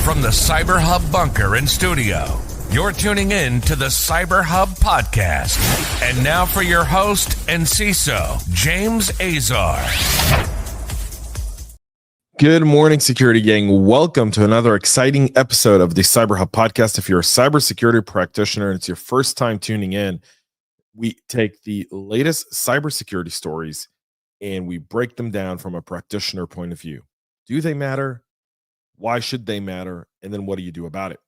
From the CyberHub bunker and studio, you're tuning in to the CyberHub Podcast. And now for your host and CISO, James Azar. Good morning, security gang. Welcome to another exciting episode of the CyberHub Podcast. If you're a cybersecurity practitioner and it's your first time tuning in, we take the latest cybersecurity stories and we break them down from a practitioner point of view. Do they matter? Why should they matter? And then what do you do about it?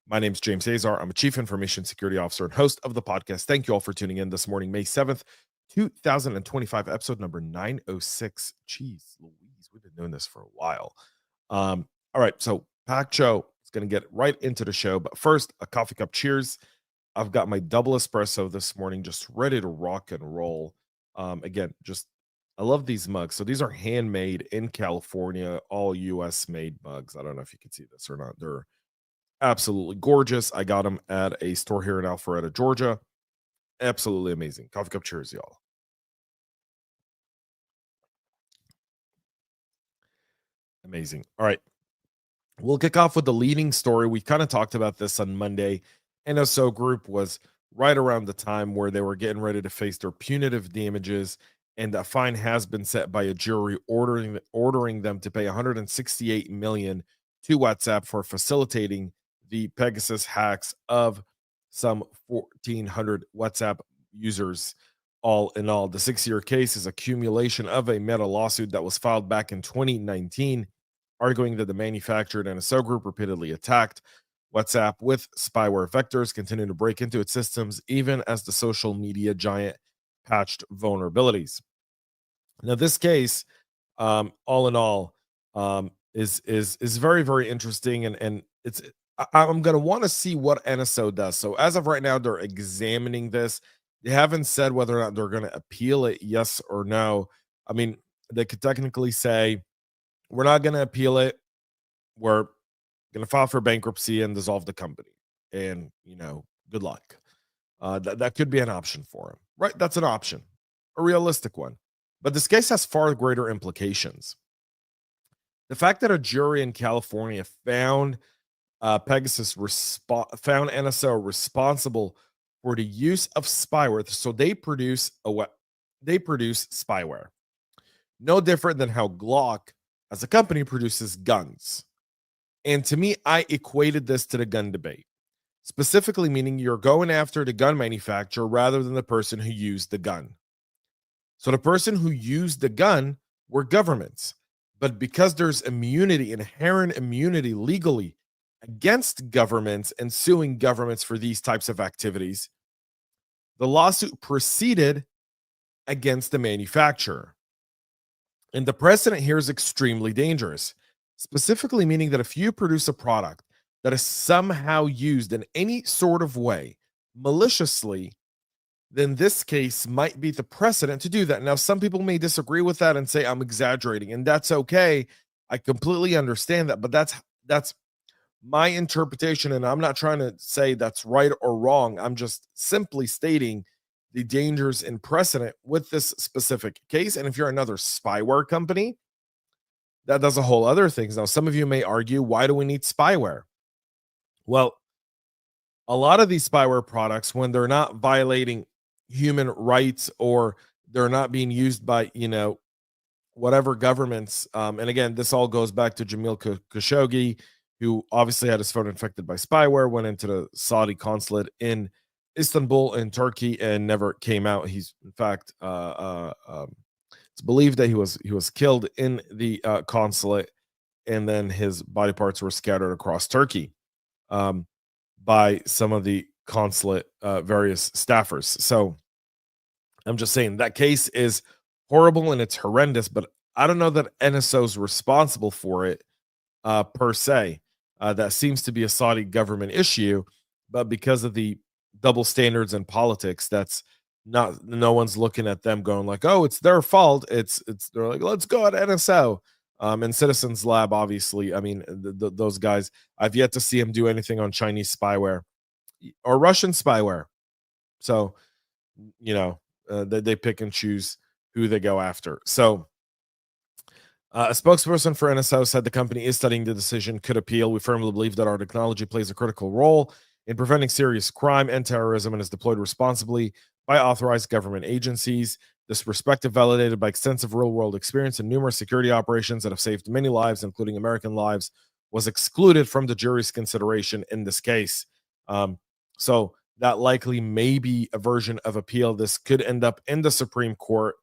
My name is James Azar. I'm a Chief Information Security Officer and host of the podcast. Thank you all for tuning in this morning, May 7th, 2025, episode number 906. Jeez Louise, we've been doing this for a while. All right, so packed show. It's going to get right into the show. But first, a coffee cup cheers. I've got my double espresso this morning, just ready to rock and roll. Again, I love these mugs. So these are handmade in California, all US made mugs. I don't know if you can see this or not. They're absolutely gorgeous. I got them at a store here in Alpharetta, Georgia. Absolutely amazing. Coffee cup cheers, y'all. Amazing. All right. We'll kick off with the leading story. We kind of talked about this on Monday. NSO Group was right around the time where they were getting ready to face their punitive damages, and a fine has been set by a jury ordering them to pay $168 million to WhatsApp for facilitating the Pegasus hacks of some 1,400 WhatsApp users. All in all, the 6-year case is accumulation of a meta lawsuit that was filed back in 2019, arguing that the manufactured NSO Group repeatedly attacked WhatsApp with spyware vectors, continuing to break into its systems even as the social media giant patched vulnerabilities. Now, this case, all in all, is very, very interesting, and I'm going to want to see what NSO does. So as of right now, they're examining this. They haven't said whether or not they're going to appeal it, yes or no. I mean, they could technically say, we're not going to appeal it. We're going to file for bankruptcy and dissolve the company. And, good luck. That could be an option for them, right? That's an option, a realistic one. But this case has far greater implications. The fact that a jury in California found found NSO responsible for the use of spyware. So they produce spyware. No different than how Glock as a company produces guns. And to me, I equated this to the gun debate. Specifically meaning you're going after the gun manufacturer rather than the person who used the gun. So the person who used the gun were governments. But because there's inherent immunity legally against governments and suing governments for these types of activities, the lawsuit proceeded against the manufacturer. And the precedent here is extremely dangerous, specifically meaning that if you produce a product that is somehow used in any sort of way maliciously, then this case might be the precedent to do that. Now, some people may disagree with that and say I'm exaggerating, and that's okay. I completely understand that, but that's my interpretation, and I'm not trying to say that's right or wrong. I'm just simply stating the dangers and precedent with this specific case. And if you're another spyware company, that does a whole other things. Now, some of you may argue, why do we need spyware? Well, a lot of these spyware products, when they're not violating human rights or they're not being used by, whatever governments. And again, this all goes back to Jamil Khashoggi, who obviously had his phone infected by spyware, went into the Saudi consulate in Istanbul in Turkey and never came out. He's in fact, it's believed that he was killed in the consulate, and then his body parts were scattered across Turkey by some of the consulate various staffers. So I'm just saying that case is horrible and it's horrendous, but I don't know that NSO is responsible for it per se. That seems to be a Saudi government issue, but because of the double standards in politics, that's not, no one's looking at them going like, oh, it's their fault. They're like, let's go at NSO. And Citizens Lab, obviously, I mean, those guys, I've yet to see him do anything on Chinese spyware or Russian spyware. So, they pick and choose who they go after. So, A spokesperson for NSO said the company is studying the decision, could appeal. We firmly believe that our technology plays a critical role in preventing serious crime and terrorism and is deployed responsibly by authorized government agencies. This perspective, validated by extensive real-world experience and numerous security operations that have saved many lives, including American lives, was excluded from the jury's consideration in this case. So that likely may be a version of appeal. This could end up in the Supreme Court,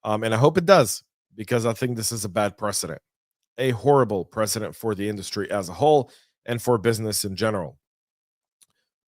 and I hope it does, because I think this is a bad precedent, a horrible precedent for the industry as a whole and for business in general.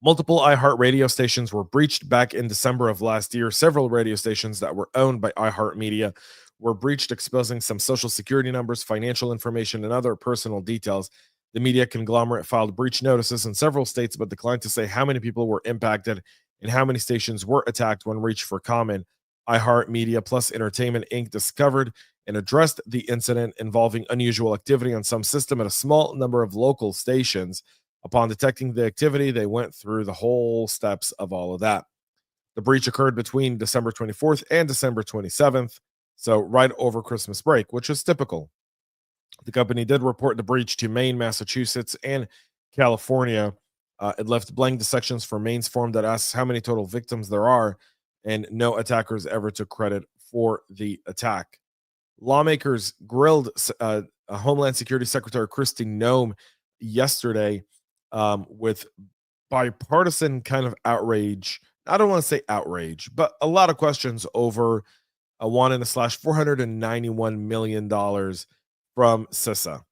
Multiple iHeart radio stations were breached back in December of last year. Several radio stations that were owned by iHeart Media were breached, exposing some social security numbers, financial information, and other personal details. The media conglomerate filed breach notices in several states, but declined to say how many people were impacted and how many stations were attacked when reached for comment. iHeart Media Plus Entertainment Inc. discovered and addressed the incident involving unusual activity on some system at a small number of local stations. Upon detecting the activity, they went through the whole steps of all of that. The breach occurred between December 24th and December 27th, so right over Christmas break, which is typical. The company did report the breach to Maine, Massachusetts, and California. It left blank the sections for Maine's form that asks how many total victims there are, and no attackers ever took credit for the attack. Lawmakers grilled Homeland Security Secretary Kristi Noem yesterday with bipartisan kind of outrage. I don't want to say outrage, but a lot of questions over a $491 million from CISA.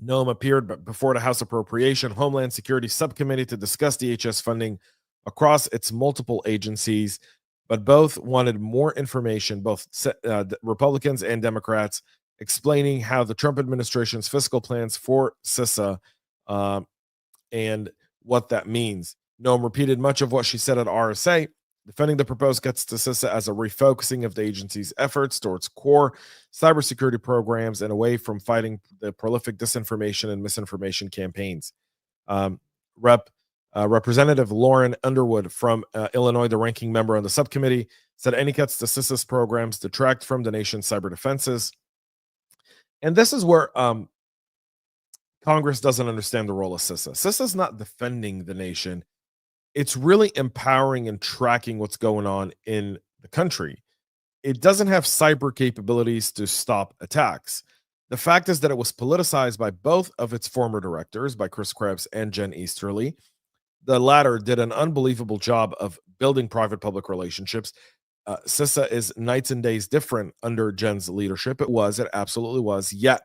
Noem appeared before the House Appropriation Homeland Security Subcommittee to discuss DHS funding across its multiple agencies, but both wanted more information, both Republicans and Democrats, explaining how the Trump administration's fiscal plans for CISA and what that means. Noem repeated much of what she said at RSA, defending the proposed cuts to CISA as a refocusing of the agency's efforts towards core cybersecurity programs and away from fighting the prolific disinformation and misinformation campaigns. Representative Lauren Underwood from Illinois, the ranking member on the subcommittee, said any cuts to CISA's programs detract from the nation's cyber defenses. And this is where Congress doesn't understand the role of CISA. CISA is not defending the nation. It's really empowering and tracking what's going on in the country. It doesn't have cyber capabilities to stop attacks. The fact is that it was politicized by both of its former directors, by Chris Krebs and Jen Easterly. The latter did an unbelievable job of building private-public relationships. CISA is nights and days different under Jen's leadership. It absolutely was. Yet,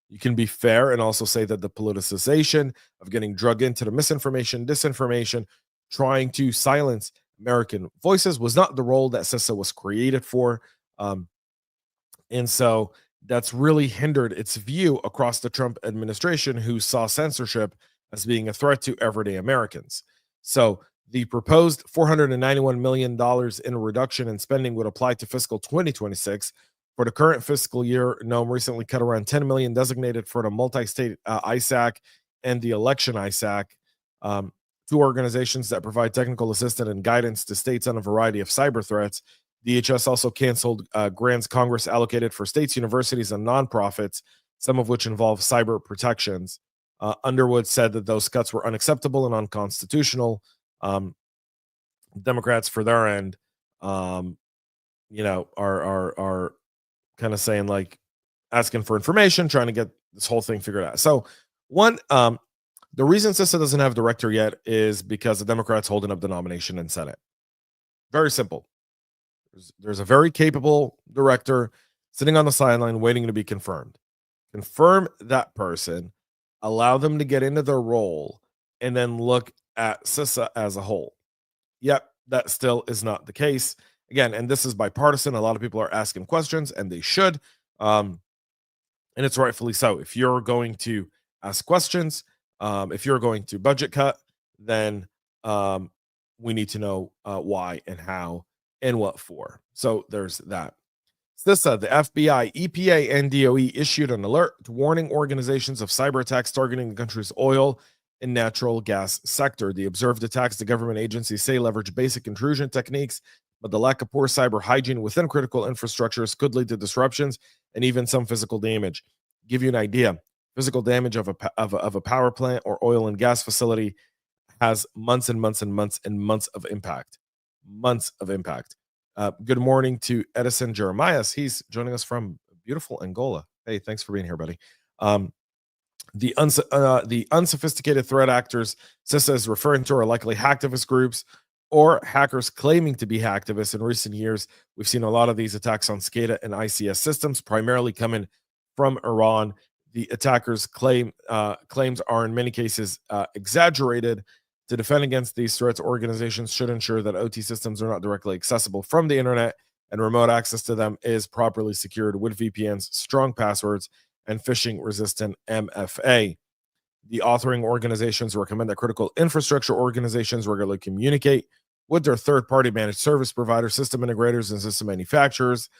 you can be fair and also say that the politicization of getting drug into the misinformation, disinformation, trying to silence American voices was not the role that CISA was created for. And so that's really hindered its view across the Trump administration, who saw censorship as being a threat to everyday Americans. So the proposed $491 million in a reduction in spending would apply to fiscal 2026. For the current fiscal year, Noem recently cut around $10 million designated for the multi-state ISAC and the election ISAC, two organizations that provide technical assistance and guidance to states on a variety of cyber threats. DHS also canceled grants Congress allocated for states, universities, and nonprofits, some of which involve cyber protections. Underwood said that those cuts were unacceptable and unconstitutional. Democrats, for their end, are kind of saying, like, asking for information, trying to get this whole thing figured out. So the reason CISA doesn't have a director yet is because the Democrats holding up the nomination in Senate. Very simple. There's a very capable director sitting on the sideline waiting to be confirmed. Confirm that person, allow them to get into their role, and then look at CISA as a whole. Yep, that still is not the case. Again, and this is bipartisan. A lot of people are asking questions, and they should. And it's rightfully so. If you're going to ask questions, if you're going to budget cut, then we need to know why and how and what for. So there's that. CISA, the FBI, EPA, and DOE issued an alert warning organizations of cyber attacks targeting the country's oil and natural gas sector. The observed attacks, the government agencies say, leverage basic intrusion techniques, but the lack of poor cyber hygiene within critical infrastructures could lead to disruptions and even some physical damage. Give you an idea, physical damage of a power plant or oil and gas facility has months and months and months and months of impact. Months of impact. Good morning to Edison Jeremias. He's joining us from beautiful Angola. Hey, thanks for being here, buddy. The unsophisticated threat actors CISA is referring to are likely hacktivist groups or hackers claiming to be hacktivists. In recent years, we've seen a lot of these attacks on SCADA and ICS systems, primarily coming from Iran. The attackers' claims are in many cases exaggerated. To defend against these threats, organizations should ensure that OT systems are not directly accessible from the internet, and remote access to them is properly secured with VPNs, strong passwords, and phishing-resistant MFA. The authoring organizations recommend that critical infrastructure organizations regularly communicate with their third-party managed service providers, system integrators, and system manufacturers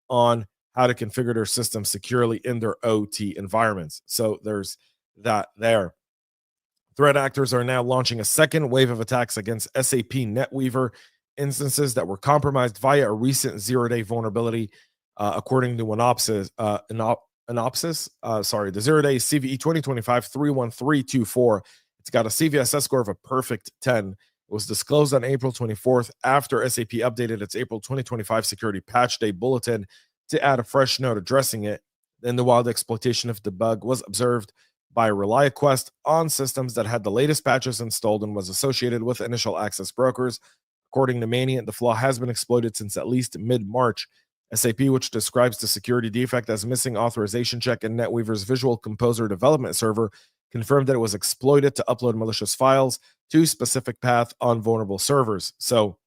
on how to configure their systems securely in their OT environments. So there's that there. Threat actors are now launching a second wave of attacks against SAP Netweaver instances that were compromised via a recent Zeroday vulnerability, according to Anopsys. The Zeroday CVE 2025-31324. It's got a CVSS score of a perfect 10. It was disclosed on April 24th after SAP updated its April 2025 security patch day bulletin to add a fresh note addressing it. Then the wild exploitation of the bug was observed by ReliaQuest on systems that had the latest patches installed and was associated with initial access brokers. According to Manient, the flaw has been exploited since at least mid-March. SAP, which describes the security defect as missing authorization check in Netweaver's Visual Composer development server, confirmed that it was exploited to upload malicious files to specific path on vulnerable servers. So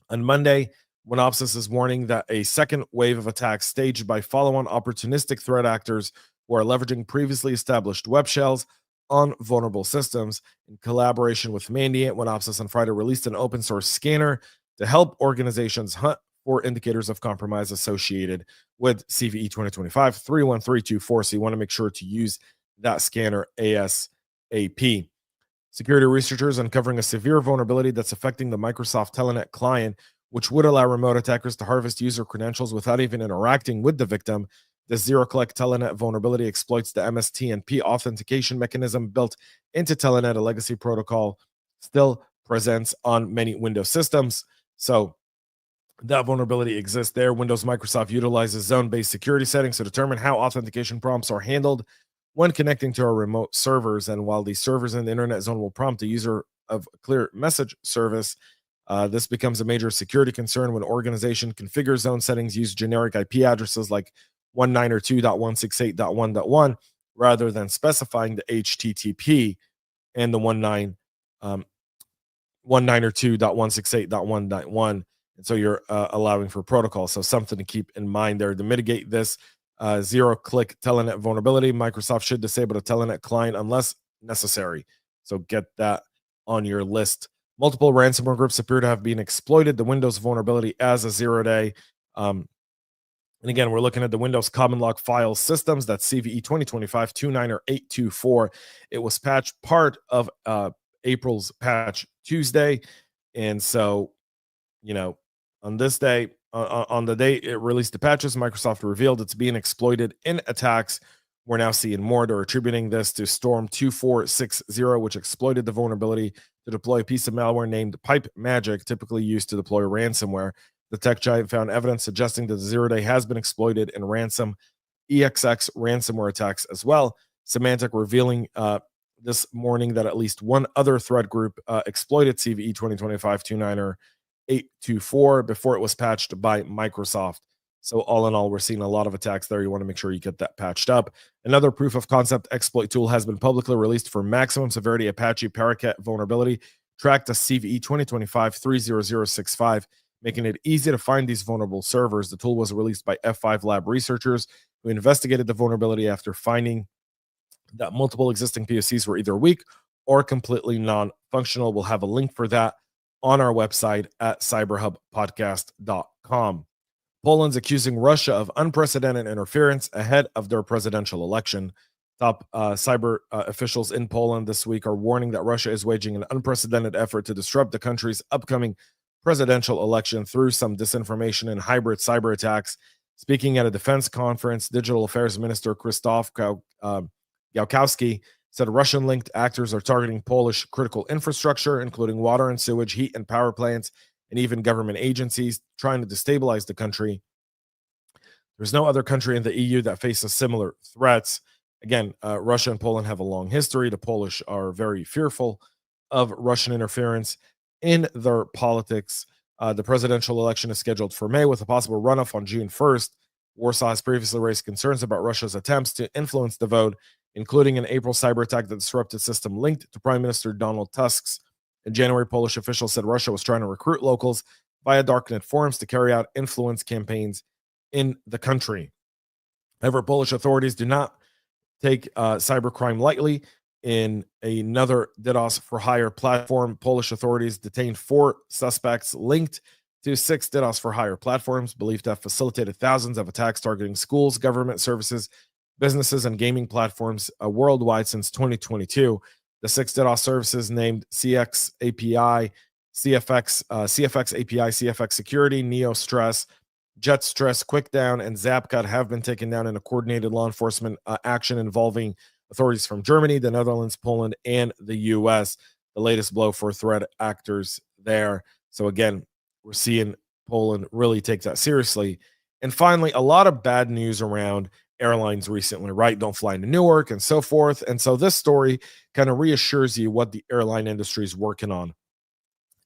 on Monday, Winopsys is warning that a second wave of attacks staged by follow-on opportunistic threat actors who are leveraging previously established web shells on vulnerable systems. In collaboration with Mandiant, Winopsys on Friday released an open source scanner to help organizations hunt for indicators of compromise associated with CVE 2025-31324. So you want to make sure to use that scanner ASAP. Security researchers uncovering a severe vulnerability that's affecting the Microsoft Telnet client, which would allow remote attackers to harvest user credentials without even interacting with the victim. The zero-click Telnet vulnerability exploits the MSTNP authentication mechanism built into Telnet, a legacy protocol still presents on many Windows systems. So that vulnerability exists there. Windows Microsoft utilizes zone-based security settings to determine how authentication prompts are handled when connecting to our remote servers. And while the servers in the internet zone will prompt a user of a clear message service, this becomes a major security concern when organization configure zone settings use generic IP addresses like 192.168.1.1 rather than specifying the HTTP and the 192.168.1.1. And so you're allowing for protocol. So something to keep in mind there. To mitigate this zero-click Telnet vulnerability, Microsoft should disable the Telnet client unless necessary. So get that on your list. Multiple ransomware groups appear to have been exploited the Windows vulnerability as a Zeroday. And again, we're looking at the Windows Common Log File Systems. That's CVE 2025-29824. It was patched part of April's patch Tuesday. And so, on this day, on the day it released the patches, Microsoft revealed it's being exploited in attacks. We're now seeing more. They're attributing this to Storm 2460, which exploited the vulnerability to deploy a piece of malware named Pipe Magic, typically used to deploy ransomware. The tech giant found evidence suggesting that the Zeroday has been exploited in EXX ransomware attacks as well. Symantec revealing this morning that at least one other threat group exploited CVE 2025-29824 before it was patched by Microsoft. So all in all, we're seeing a lot of attacks there. You want to make sure you get that patched up. Another proof of concept exploit tool has been publicly released for maximum severity Apache Parakeet vulnerability tracked as CVE 2025-30065. Making it easy to find these vulnerable servers. The tool was released by F5 Lab researchers who investigated the vulnerability after finding that multiple existing POCs were either weak or completely non-functional. We'll have a link for that on our website at cyberhubpodcast.com. Poland's accusing Russia of unprecedented interference ahead of their presidential election. Top cyber officials in Poland this week are warning that Russia is waging an unprecedented effort to disrupt the country's upcoming presidential election through some disinformation and hybrid cyber attacks. Speaking at a defense conference, Digital Affairs Minister Krzysztof Gałkowski said Russian-linked actors are targeting Polish critical infrastructure, including water and sewage, heat and power plants, and even government agencies, trying to destabilize the country. There's no other country in the EU that faces similar threats. Again, Russia and Poland have a long history. The Polish are very fearful of Russian interference in their politics. The presidential election is scheduled for May with a possible runoff on June 1st. Warsaw has previously raised concerns about Russia's attempts to influence the vote, including an April cyber attack that disrupted system linked to Prime Minister Donald Tusk's. In January, Polish officials said Russia was trying to recruit locals via darknet forums to carry out influence campaigns in the country. However, Polish authorities do not take cybercrime lightly. In another DDoS for hire platform, Polish authorities detained 4 suspects linked to 6 DDoS for hire platforms believed to have facilitated thousands of attacks targeting schools, government services, businesses, and gaming platforms worldwide since 2022. The 6 DDoS services named CX API, CFX API, CFX Security, Neo Stress, Jet Stress, Quickdown, and Zapcut have been taken down in a coordinated law enforcement action involving authorities from Germany, the Netherlands, Poland, and the U.S. The latest blow for threat actors there. So again, we're seeing Poland really take that seriously. And finally, a lot of bad news around airlines recently, right? Don't fly into Newark and so forth. And so this story kind of reassures you what the airline industry is working on.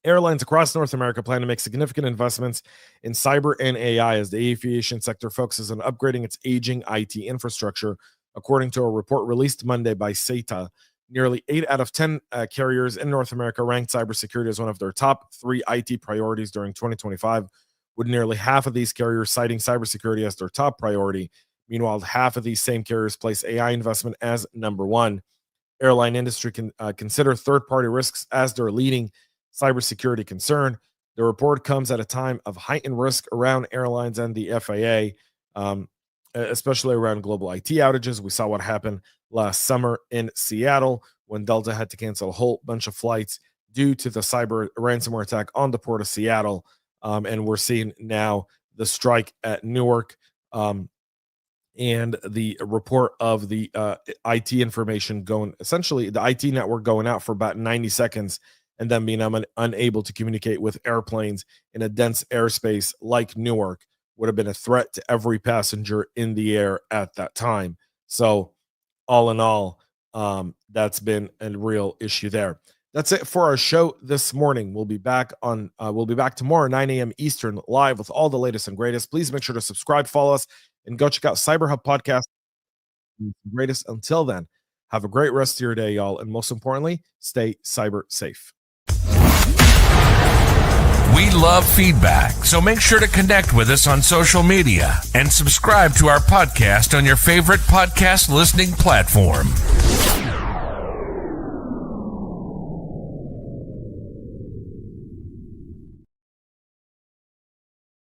Airlines across North America plan to make significant investments in cyber and AI as the aviation sector focuses on upgrading its aging IT infrastructure, according to a report released Monday by CISA. Nearly 8 out of 10 carriers in North America ranked cybersecurity as one of their top 3 IT priorities during 2025, with nearly half of these carriers citing cybersecurity as their top priority. Meanwhile, half of these same carriers place AI investment as number 1. Airline industry can consider third-party risks as their leading cybersecurity concern. The report comes at a time of heightened risk around airlines and the FAA, especially around global IT outages. We saw what happened last summer in Seattle when Delta had to cancel a whole bunch of flights due to the cyber ransomware attack on the port of Seattle. And we're seeing now the strike at Newark and the report of the IT information going, essentially the IT network going out for about 90 seconds and then being unable to communicate with airplanes in a dense airspace like Newark would have been a threat to every passenger in the air at that time. So all in all, that's been a real issue there. That's it for our show this morning. We'll be back tomorrow, 9 a.m. Eastern, live with all the latest and greatest. Please make sure to subscribe, follow us, and go check out CyberHub Podcast. Greatest. Until then, have a great rest of your day, y'all. And most importantly, stay cyber safe. We love feedback, so make sure to connect with us on social media and subscribe to our podcast on your favorite podcast listening platform.